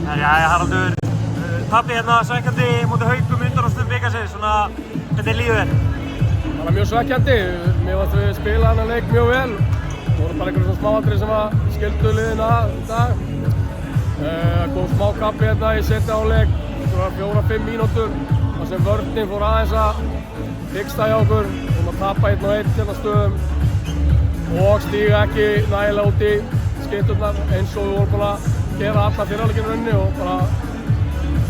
Jæja, Haraldur, tapið hérna svekkjandi móti Haukum undanúrslitum bikarsins, svona hvernig líður þér? Bara mjög svekkjandi, mér fannst við spila þennan leik mjög vel. Það voru bara einhverjum svona smáatriði sem að skildu liðin að í dag. Kom smá kappi hérna í seinni hálfleik, svona 4-5 mínútur, þar sem vörnin fór aðeins að hiksta hjá okkur, að tapa 1-1 hérna stöðum og stíga ekki nægilega út í skytturnar eins og við vorum búin að gera alla fyrirhálfleikinn rauninni og bara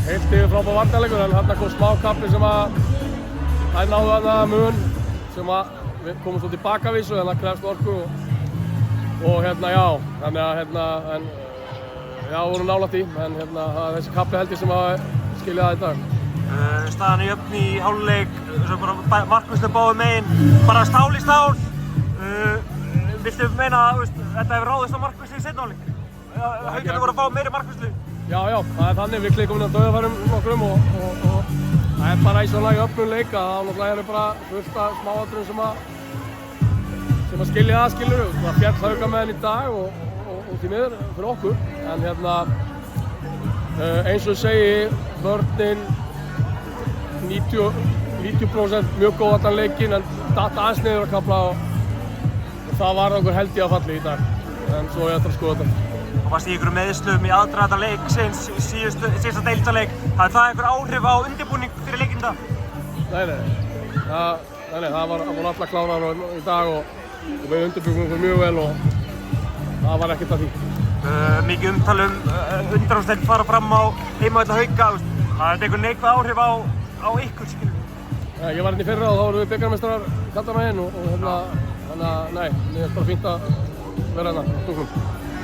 heilt yfir frábær varnarleikur, en hérna kom smá kappi sem að þær náðu þarna mun sem að við komum svo tilbakavísu en það krefst orku og hérna já, þannig að hérna já, vorum nálægt í, en hérna þessi kappi held ég sem að skilja það í dag. Staðan er jöfn í hálfleik, markvislu báðum megin, bara stál í stál. Viltu meina að þetta hefur ráðist á markvislu í seinni hálfleik? Haukarnir voru að fá meiri markvislu? Já, það er þannig, við klikkum inn á dauðafærum nokkrum og það er bara í svona jöfnum leik að þá náttúrulega eru bara fullt af smáatriðum sem að skilja það, skilurðu. Það fjall Hauka með henni í dag og því miður fyrir okkur, en hérna eins og segi, vörnin 90% mjög góð allan leikinn, en datt aðeins niður að kafla og það var okkur held ég að falli í dag, en svo ég ætla að skoða þetta. Og varst í einhverjum meðslum í aðdraganda leiksins, síðasta deildarleik. Hafði það einhver áhrif á undirbúning fyrir leikinn í dag? Nei, það voru allar klárar í dag og við undirbjugum okkur mjög vel og það var ekkert að því. Mikið umtalum undanúrslit fara fram á heimavelli Hauka. Hafði þetta einhver neikvæð áhrif á ykkur, skilur? Ég var hérna í fyrra og þá vorum við bikarmeistarar Kaldamegin og hérna, nei, mér er bara fínt að vera hérna.